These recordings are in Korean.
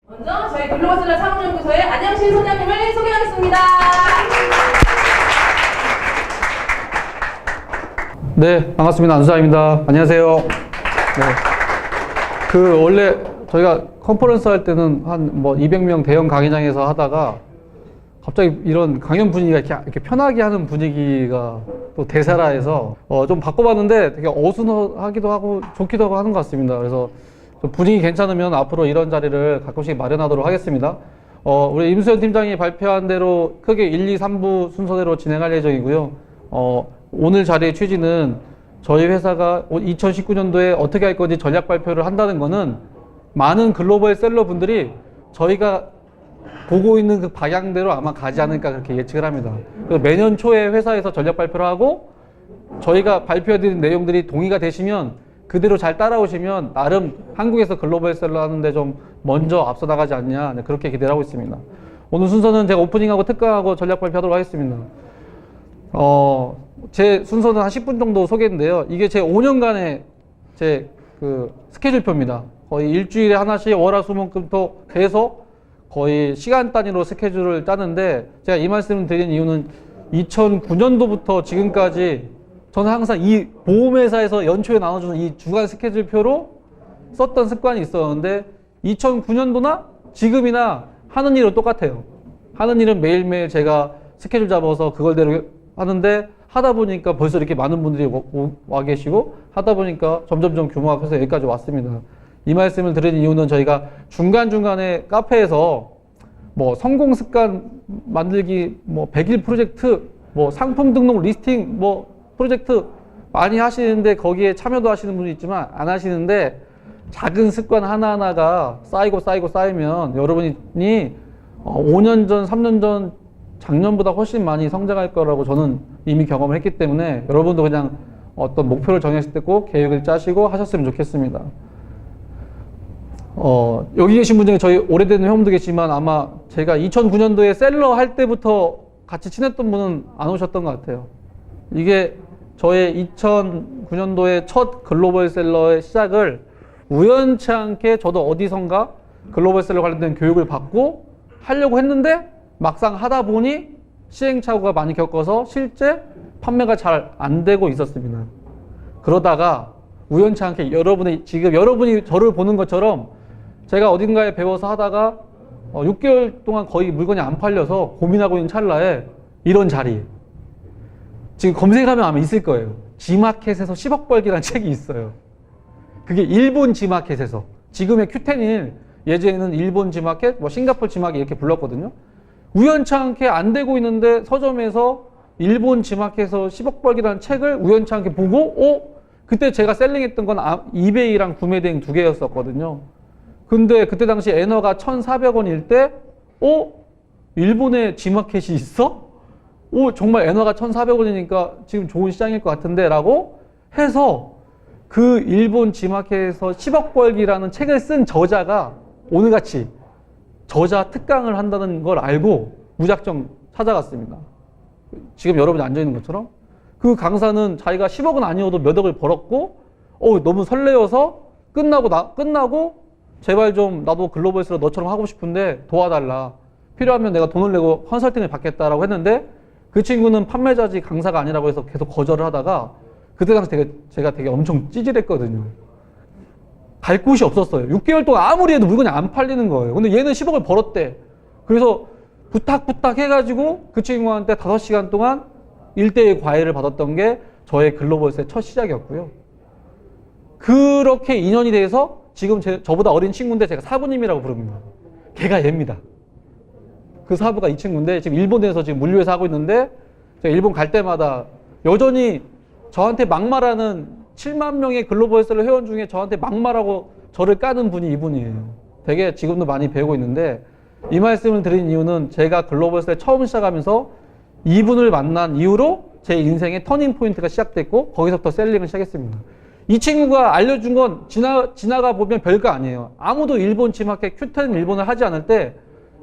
먼저 저희 글로벌셀러 창업연구소의 안영신 소장님을 소개하겠습니다. 네, 반갑습니다. 안수장입니다. 안녕하세요. 네. 원래 저희가 컨퍼런스 할 때는 한 200명 대형 강의장에서 하다가 갑자기 이런 강연 분위기가 이렇게 편하게 하는 분위기가 또 대세라 해서 좀 바꿔봤는데 되게 어수선하기도 하고 좋기도 하고 하는 것 같습니다. 그래서 좀 분위기 괜찮으면 앞으로 이런 자리를 가끔씩 마련하도록 하겠습니다. 우리 임수현 팀장이 발표한 대로 크게 1, 2, 3부 순서대로 진행할 예정이고요. 오늘 자리의 취지는 저희 회사가 2019년도에 어떻게 할 건지 전략 발표를 한다는 거는 많은 글로벌 셀러 분들이 저희가 보고 있는 그 방향대로 아마 가지 않을까 그렇게 예측을 합니다. 그래서 매년 초에 회사에서 전략 발표를 하고 저희가 발표해드린 내용들이 동의가 되시면 그대로 잘 따라오시면 나름 한국에서 글로벌 셀러 하는데 좀 먼저 앞서 나가지 않냐 그렇게 기대를 하고 있습니다. 오늘 순서는 제가 오프닝하고 특강하고 전략 발표하도록 하겠습니다. 제 순서는 한 10분 정도 소개인데요. 이게 제 5년간의 제 스케줄표입니다. 거의 일주일에 하나씩 월화수목금토 계속 거의 시간 단위로 스케줄을 짜는데 제가 이 말씀을 드린 이유는 2009년도부터 지금까지 저는 항상 이 보험회사에서 연초에 나눠주는 이 주간 스케줄표로 썼던 습관이 있었는데 2009년도나 지금이나 하는 일은 똑같아요. 하는 일은 매일매일 제가 스케줄 잡아서 그걸대로 하는데 하다 보니까 벌써 이렇게 많은 분들이 와 계시고 하다 보니까 점점점 규모가 커서 여기까지 왔습니다. 이 말씀을 드린 이유는 저희가 중간중간에 카페에서 성공 습관 만들기 100일 프로젝트 상품 등록 리스팅 프로젝트 많이 하시는데 거기에 참여도 하시는 분이 있지만 안 하시는데 작은 습관 하나하나가 쌓이면 여러분이 5년 전, 3년 전, 작년보다 훨씬 많이 성장할 거라고 저는 이미 경험을 했기 때문에 여러분도 그냥 어떤 목표를 정했을 때 꼭 계획을 짜시고 하셨으면 좋겠습니다. 여기 계신 분 중에 저희 오래된 회원도 계시지만 아마 제가 2009년도에 셀러 할 때부터 같이 친했던 분은 안 오셨던 것 같아요. 이게 저의 2009년도에 첫 글로벌 셀러의 시작을 우연치 않게 저도 어디선가 글로벌 셀러 관련된 교육을 받고 하려고 했는데 막상 하다 보니 시행착오가 많이 겪어서 실제 판매가 잘 안 되고 있었습니다. 그러다가 우연치 않게 지금 여러분이 저를 보는 것처럼 제가 어딘가에 배워서 하다가 6개월 동안 거의 물건이 안 팔려서 고민하고 있는 찰나에 이런 자리 지금 검색하면 아마 있을 거예요. 지마켓에서 10억 벌기라는 책이 있어요. 그게 일본 지마켓에서 지금의 큐텐일 예전에는 일본 지마켓, 싱가포르 지마켓 이렇게 불렀거든요. 우연치 않게 안 되고 있는데 서점에서 일본 지마켓에서 10억 벌기라는 책을 우연치 않게 보고 그때 제가 셀링했던 건 이베이랑 구매대행 2개였었거든요. 근데 그때 당시 엔화가 1,400원일 때 일본에 지마켓이 있어? 정말 엔화가 1,400원이니까 지금 좋은 시장일 것 같은데 라고 해서 그 일본 지마켓에서 10억 벌기라는 책을 쓴 저자가 오늘같이 저자 특강을 한다는 걸 알고 무작정 찾아갔습니다. 지금 여러분이 앉아있는 것처럼 그 강사는 자기가 10억은 아니어도 몇 억을 벌었고 너무 설레어서 끝나고 제발 좀 나도 글로벌에서 너처럼 하고 싶은데 도와달라. 필요하면 내가 돈을 내고 컨설팅을 받겠다라고 했는데 그 친구는 판매자지 강사가 아니라고 해서 계속 거절을 하다가 그때 당시 제가 되게 엄청 찌질했거든요. 갈 곳이 없었어요. 6개월 동안 아무리 해도 물건이 안 팔리는 거예요. 근데 얘는 10억을 벌었대. 그래서 부탁 해가지고 그 친구한테 5시간 동안 1대1 과외를 받았던 게 저의 글로벌스의 첫 시작이었고요. 그렇게 인연이 돼서 지금 저보다 어린 친구인데 제가 사부님이라고 부릅니다. 걔가 얘입니다. 그 사부가 이 친구인데 지금 일본에서 지금 물류회사 하고 있는데 제가 일본 갈 때마다 여전히 저한테 막말하는 7만 명의 글로벌셀러 회원 중에 저한테 막말하고 저를 까는 분이 이분이에요. 되게 지금도 많이 배우고 있는데 이 말씀을 드린 이유는 제가 글로벌셀러 처음 시작하면서 이분을 만난 이후로 제 인생의 터닝 포인트가 시작됐고 거기서부터 셀링을 시작했습니다. 이 친구가 알려준 건 지나가 보면 별거 아니에요. 아무도 일본 지마켓 큐텐 일본을 하지 않을 때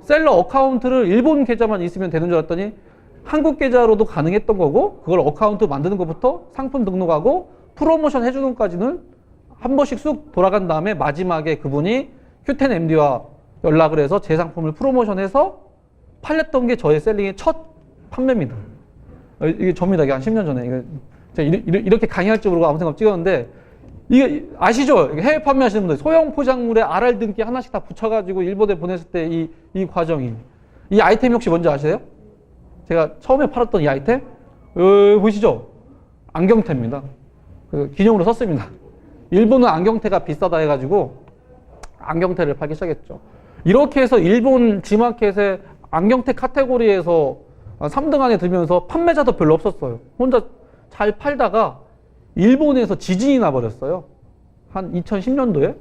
셀러 어카운트를 일본 계좌만 있으면 되는 줄 알았더니 한국 계좌로도 가능했던 거고 그걸 어카운트 만드는 것부터 상품 등록하고 프로모션 해주는 것까지는 한 번씩 쑥 돌아간 다음에 마지막에 그분이 큐텐 MD와 연락을 해서 제 상품을 프로모션해서 팔렸던 게 저의 셀링의 첫 판매입니다. 이게 접니다. 이게 한 10년 전에. 이게 제가 이렇게 강의할 줄 모르고 아무 생각 찍었는데, 이게 아시죠? 해외 판매하시는 분들 소형 포장물에 RR 등기 하나씩 다 붙여가지고 일본에 보냈을 때 이 과정이, 이 아이템이 혹시 뭔지 아세요? 제가 처음에 팔았던 이 아이템 보시죠? 안경테입니다. 기념으로 썼습니다. 일본은 안경테가 비싸다 해가지고 안경테를 팔기 시작했죠. 이렇게 해서 일본 G마켓의 안경테 카테고리에서 3등 안에 들면서 판매자도 별로 없었어요. 혼자 잘 팔다가 일본에서 지진이 나버렸어요. 한 2010년도에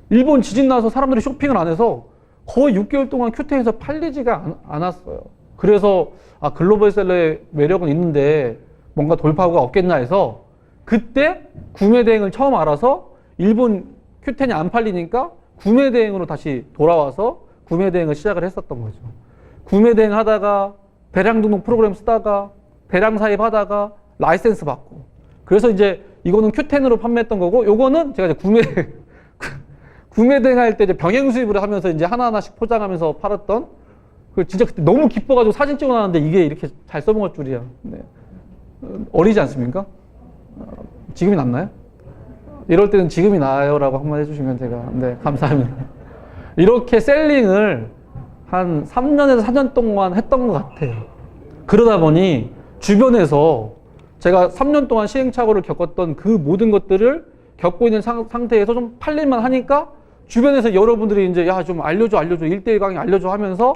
일본 지진 나서 사람들이 쇼핑을 안 해서 거의 6개월 동안 큐테에서 팔리지가 않았어요. 그래서 글로벌셀러의 매력은 있는데 뭔가 돌파구가 없겠나 해서 그때 구매 대행을 처음 알아서 일본 큐텐이 안 팔리니까 구매 대행으로 다시 돌아와서 구매 대행을 시작을 했었던 거죠. 구매 대행 하다가 대량 등록 프로그램 쓰다가 대량 사입 하다가 라이센스 받고, 그래서 이제 이거는 Q10으로 판매했던 거고, 요거는 제가 이제 구매 대행할 때 이제 병행 수입을 하면서 이제 하나하나씩 포장하면서 팔았던, 그 진짜 그때 너무 기뻐가지고 사진 찍어놨는데 이게 이렇게 잘 써먹을 줄이야. 네. 어리지 않습니까? 지금이 낫나요? 이럴 때는 지금이 나아요라고 한번 해주시면 제가, 네, 감사합니다. 이렇게 셀링을 한 3년에서 4년 동안 했던 것 같아요. 그러다 보니 주변에서 제가 3년 동안 시행착오를 겪었던 그 모든 것들을 겪고 있는 상태에서 좀 팔릴만 하니까 주변에서 여러분들이 이제 야, 좀 알려줘 1대1 강의 알려줘 하면서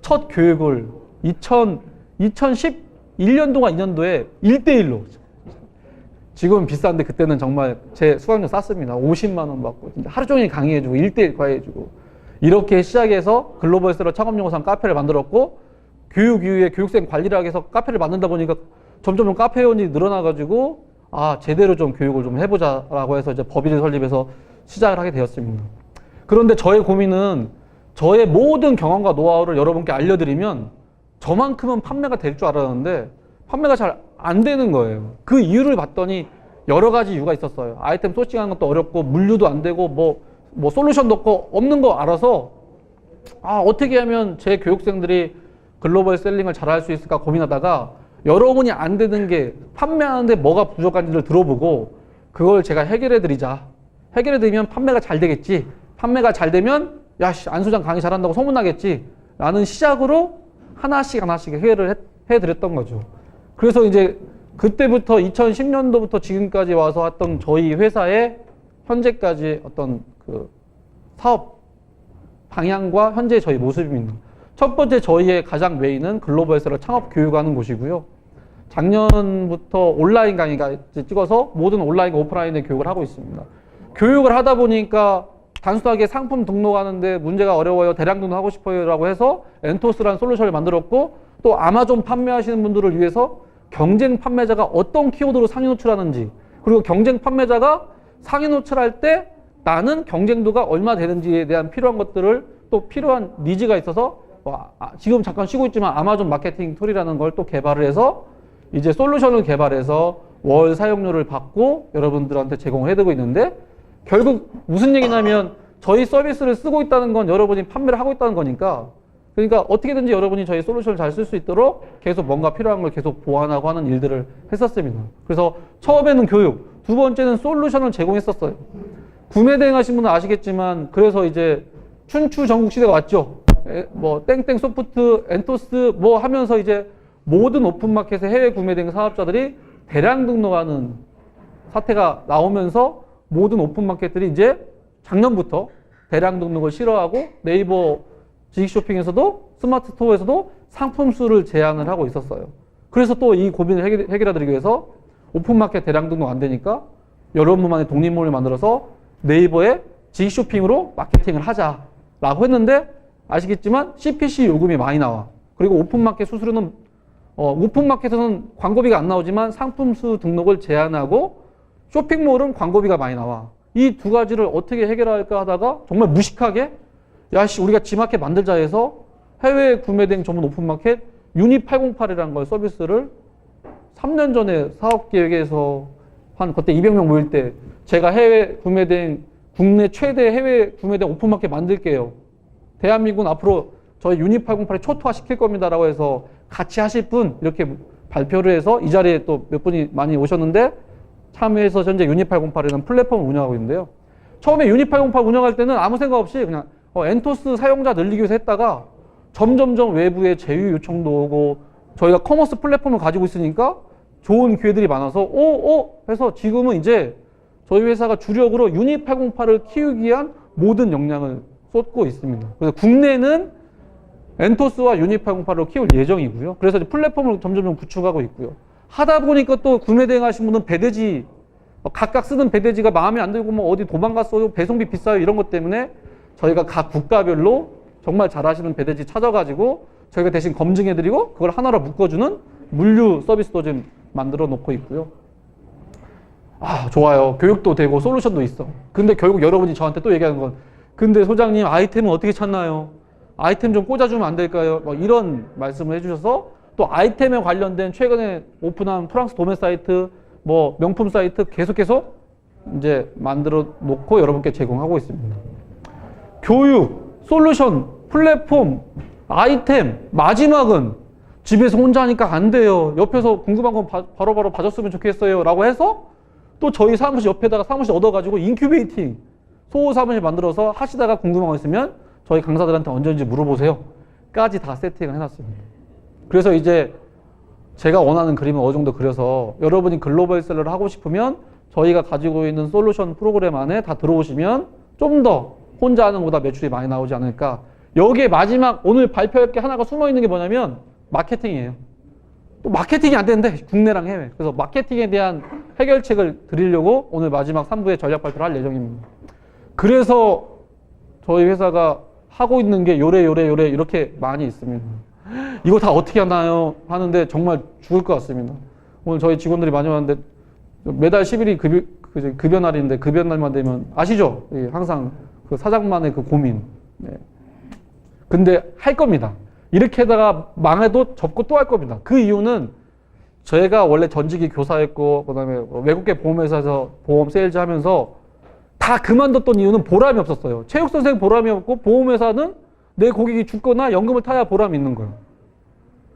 첫 교육을 2011년도가 2년도에 1대1로, 지금은 비싼데 그때는 정말 제 수강료 쌌습니다. 50만 원 받고 진짜 하루 종일 강의해주고 1대1 과외해주고, 이렇게 시작해서 글로벌셀러 창업연구원 카페를 만들었고, 교육 이후에 교육생 관리를 하기 위해서 카페를 만든다 보니까 점점 카페 회원이 늘어나가지고 제대로 좀 교육을 좀 해보자라고 해서 이제 법인을 설립해서 시작을 하게 되었습니다. 그런데 저의 고민은 저의 모든 경험과 노하우를 여러분께 알려드리면 저만큼은 판매가 될 줄 알았는데 판매가 잘 안 되는 거예요. 그 이유를 봤더니 여러 가지 이유가 있었어요. 아이템 소싱하는 것도 어렵고 물류도 안 되고 뭐 솔루션도 없는 거 알아서 어떻게 하면 제 교육생들이 글로벌 셀링을 잘할 수 있을까 고민하다가 여러분이 안 되는 게 판매하는데 뭐가 부족한지를 들어보고 그걸 제가 해결해 드리자. 해결해 드리면 판매가 잘 되겠지. 판매가 잘 되면 야씨 안소장 강의 잘한다고 소문나겠지. 라는 시작으로 하나씩 해결을 해드렸던 거죠. 그래서 이제 그때부터 2010년도부터 지금까지 와서 했던 저희 회사의 현재까지 어떤 그 사업 방향과 현재 저희 모습입니다. 첫 번째 저희의 가장 메인은 글로벌셀러 창업 교육하는 곳이고요. 작년부터 온라인 강의가 찍어서 모든 온라인과 오프라인의 교육을 하고 있습니다. 교육을 하다 보니까 단순하게 상품 등록하는데 문제가 어려워요, 대량 등록하고 싶어요 라고 해서 엔토스라는 솔루션을 만들었고, 또 아마존 판매하시는 분들을 위해서 경쟁 판매자가 어떤 키워드로 상위 노출하는지, 그리고 경쟁 판매자가 상위 노출할 때 나는 경쟁도가 얼마 되는지에 대한 필요한 것들을, 또 필요한 니즈가 있어서 지금 잠깐 쉬고 있지만 아마존 마케팅 툴이라는 걸 또 개발을 해서 이제 솔루션을 개발해서 월 사용료를 받고 여러분들한테 제공을 해드리고 있는데, 결국 무슨 얘기냐면 저희 서비스를 쓰고 있다는 건 여러분이 판매를 하고 있다는 거니까, 그러니까 어떻게든지 여러분이 저희 솔루션을 잘 쓸 수 있도록 계속 뭔가 필요한 걸 계속 보완하고 하는 일들을 했었습니다. 그래서 처음에는 교육, 두 번째는 솔루션을 제공했었어요. 구매 대행하신 분은 아시겠지만, 그래서 이제 춘추 전국 시대가 왔죠. 뭐 땡땡 소프트, 엔토스 뭐 하면서 이제 모든 오픈마켓의 해외 구매 대행 사업자들이 대량 등록하는 사태가 나오면서 모든 오픈마켓들이 이제 작년부터 대량 등록을 싫어하고 네이버 지식쇼핑에서도 스마트 스토어에서도 상품 수를 제한을 하고 있었어요. 그래서 또 이 고민을 해결해드리기 위해서 오픈마켓 대량 등록 안 되니까 여러분만의 독립몰을 만들어서 네이버에 지식쇼핑으로 마케팅을 하자라고 했는데, 아시겠지만 CPC 요금이 많이 나와. 그리고 오픈마켓 수수료는 오픈마켓에서는 광고비가 안 나오지만 상품 수 등록을 제한하고 쇼핑몰은 광고비가 많이 나와. 이 두 가지를 어떻게 해결할까 하다가 정말 무식하게 야씨 우리가 G마켓 만들자 해서 해외 구매 대행 전문 오픈마켓 유니 808이라는 걸 서비스를 3년 전에 사업계획에서 한 그때 200명 모일 때 제가 해외 구매 대행 국내 최대 해외 구매대 오픈마켓 만들게요. 대한민국은 앞으로 저희 유닛 808을 초토화 시킬 겁니다라고 해서 같이 하실 분 이렇게 발표를 해서 이 자리에 또 몇 분이 많이 오셨는데 참여해서 현재 유닛 808이라는 플랫폼을 운영하고 있는데요. 처음에 유닛 808 운영할 때는 아무 생각 없이 그냥 엔토스 사용자 늘리기 위해서 했다가 점점점 외부에 제휴 요청도 오고 저희가 커머스 플랫폼을 가지고 있으니까 좋은 기회들이 많아서 해서 지금은 이제 저희 회사가 주력으로 유닛 808을 키우기 위한 모든 역량을 쏟고 있습니다. 그래서 국내는 엔토스와 유닛 808로 키울 예정이고요. 그래서 이제 플랫폼을 점점 구축하고 있고요. 하다 보니까 또 구매 대행하신 분은 배대지 각각 쓰는 배대지가 마음에 안 들고 뭐 어디 도망갔어요, 배송비 비싸요 이런 것 때문에 저희가 각 국가별로 정말 잘하시는 배대지 찾아가지고 저희가 대신 검증해드리고 그걸 하나로 묶어주는 물류 서비스도 지금 만들어 놓고 있고요. 아, 좋아요. 교육도 되고 솔루션도 있어. 근데 결국 여러분이 저한테 또 얘기하는 건 근데 소장님 아이템은 어떻게 찾나요? 아이템 좀 꽂아주면 안 될까요? 뭐 이런 말씀을 해주셔서 또 아이템에 관련된 최근에 오픈한 프랑스 도매 사이트, 뭐 명품 사이트 계속 이제 만들어 놓고 여러분께 제공하고 있습니다. 교육, 솔루션, 플랫폼, 아이템, 마지막은 집에서 혼자 하니까 안 돼요. 옆에서 궁금한 건 바로바로 봐줬으면 좋겠어요. 라고 해서 또 저희 사무실 옆에다가 사무실 얻어가지고 인큐베이팅, 소호 사무실 만들어서 하시다가 궁금한 거 있으면 저희 강사들한테 언제든지 물어보세요. 까지 다 세팅을 해놨습니다. 그래서 이제 제가 원하는 그림을 어느 정도 그려서 여러분이 글로벌셀러를 하고 싶으면 저희가 가지고 있는 솔루션 프로그램 안에 다 들어오시면 좀 더 혼자 하는 것보다 매출이 많이 나오지 않을까. 여기에 마지막 오늘 발표할 게 하나가 숨어 있는 게 뭐냐면 마케팅이에요. 또 마케팅이 안 되는데 국내랑 해외. 그래서 마케팅에 대한 해결책을 드리려고 오늘 마지막 3부에 전략 발표를 할 예정입니다. 그래서 저희 회사가 하고 있는 게 요래 이렇게 많이 있습니다. 이거 다 어떻게 하나요? 하는데 정말 죽을 것 같습니다. 오늘 저희 직원들이 많이 왔는데 매달 10일이 급여 날인데 급여 날만 되면 아시죠? 항상 그 사장만의 그 고민. 네. 근데 할 겁니다. 이렇게 하다가 망해도 접고 또 할 겁니다. 그 이유는 저희가 원래 전직이 교사였고 그다음에 외국계 보험회사에서 보험 세일즈 하면서 다 그만뒀던 이유는 보람이 없었어요. 체육선생 보람이 없고 보험회사는 내 고객이 죽거나 연금을 타야 보람이 있는 거예요.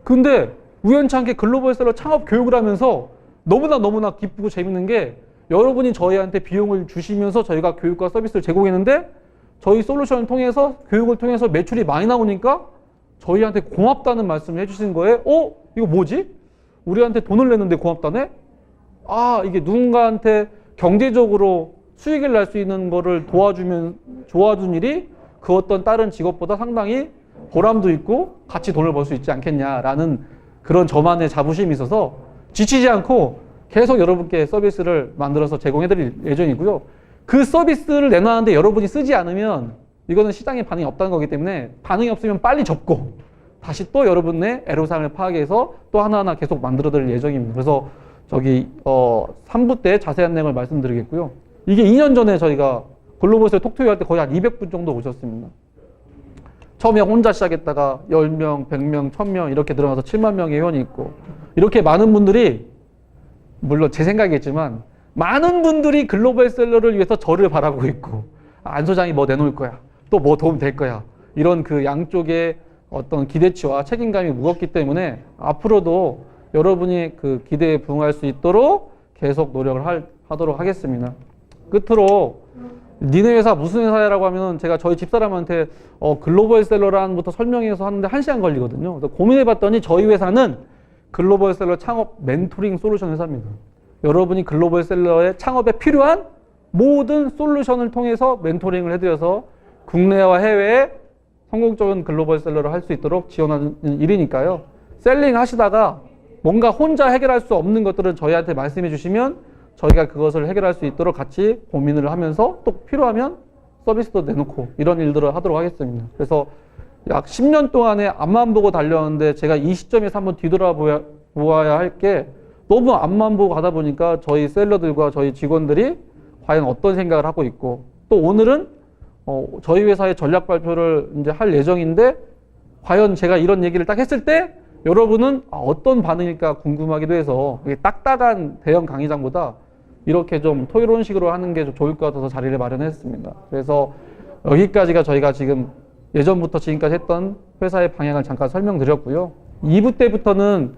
근데 우연찮게 글로벌셀러 창업 교육을 하면서 너무나 기쁘고 재밌는 게 여러분이 저희한테 비용을 주시면서 저희가 교육과 서비스를 제공했는데 저희 솔루션을 통해서 교육을 통해서 매출이 많이 나오니까 저희한테 고맙다는 말씀을 해주신 거예요. 이거 뭐지? 우리한테 돈을 냈는데 고맙다네? 아, 이게 누군가한테 경제적으로 수익을 낼 수 있는 거를 도와준 일이 그 어떤 다른 직업보다 상당히 보람도 있고 같이 돈을 벌 수 있지 않겠냐라는 그런 저만의 자부심이 있어서 지치지 않고 계속 여러분께 서비스를 만들어서 제공해드릴 예정이고요. 그 서비스를 내놨는데 여러분이 쓰지 않으면 이거는 시장에 반응이 없다는 거기 때문에 반응이 없으면 빨리 접고 다시 또 여러분의 애로사항을 파악해서 또 하나하나 계속 만들어드릴 예정입니다. 그래서 저기 3부 때 자세한 내용을 말씀드리겠고요. 이게 2년 전에 저희가 글로벌셀러 톡투유 할 때 거의 한 200분 정도 오셨습니다. 처음에 혼자 시작했다가 10명, 100명, 1000명 이렇게 들어가서 7만 명의 회원이 있고 이렇게 많은 분들이 물론 제 생각이겠지만 많은 분들이 글로벌셀러를 위해서 저를 바라보고 있고 안 소장이 뭐 내놓을 거야. 또 뭐 도움 될 거야. 이런 그 양쪽의 어떤 기대치와 책임감이 무겁기 때문에 앞으로도 여러분이 그 기대에 부응할 수 있도록 계속 노력을 하도록 하겠습니다. 끝으로 니네 회사 무슨 회사야라고 하면은 제가 저희 집사람한테 글로벌셀러란부터 설명해서 하는데 1시간 걸리거든요. 그래서 고민해봤더니 저희 회사는 글로벌셀러 창업 멘토링 솔루션 회사입니다. 여러분이 글로벌셀러의 창업에 필요한 모든 솔루션을 통해서 멘토링을 해드려서 국내와 해외에 성공적인 글로벌셀러를 할 수 있도록 지원하는 일이니까요. 셀링 하시다가 뭔가 혼자 해결할 수 없는 것들은 저희한테 말씀해 주시면 저희가 그것을 해결할 수 있도록 같이 고민을 하면서 또 필요하면 서비스도 내놓고 이런 일들을 하도록 하겠습니다. 그래서 약 10년 동안에 앞만 보고 달렸는데 제가 이 시점에서 한번 뒤돌아보아야 할 게 너무 앞만 보고 가다 보니까 저희 셀러들과 저희 직원들이 과연 어떤 생각을 하고 있고 또 오늘은 저희 회사의 전략 발표를 이제 할 예정인데 과연 제가 이런 얘기를 딱 했을 때 여러분은 어떤 반응일까 궁금하기도 해서 딱딱한 대형 강의장보다 이렇게 좀 토론식으로 하는 게 좀 좋을 것 같아서 자리를 마련했습니다. 그래서 여기까지가 저희가 지금 예전부터 지금까지 했던 회사의 방향을 잠깐 설명드렸고요. 2부 때부터는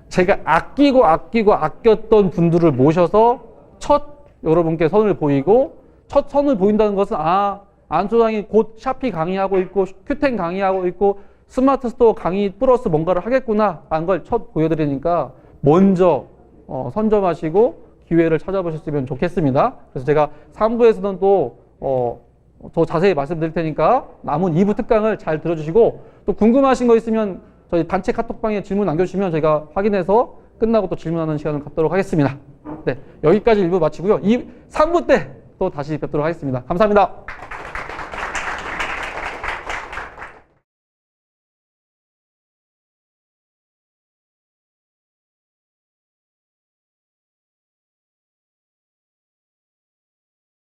제가 아꼈던 분들을 모셔서 첫 여러분께 선을 보이고, 첫 선을 보인다는 것은 안 소장이 곧 샤피 강의하고 있고 큐텐 강의하고 있고 스마트 스토어 강의 플러스 뭔가를 하겠구나 라는 걸 첫 보여드리니까 먼저 선점하시고 기회를 찾아보셨으면 좋겠습니다. 그래서 제가 3부에서는 또 더 자세히 말씀드릴 테니까 남은 2부 특강을 잘 들어주시고, 또 궁금하신 거 있으면 저희 단체 카톡방에 질문 남겨주시면 저희가 확인해서 끝나고 또 질문하는 시간을 갖도록 하겠습니다. 네, 여기까지 1부 마치고요. 3부 때 또 다시 뵙도록 하겠습니다. 감사합니다.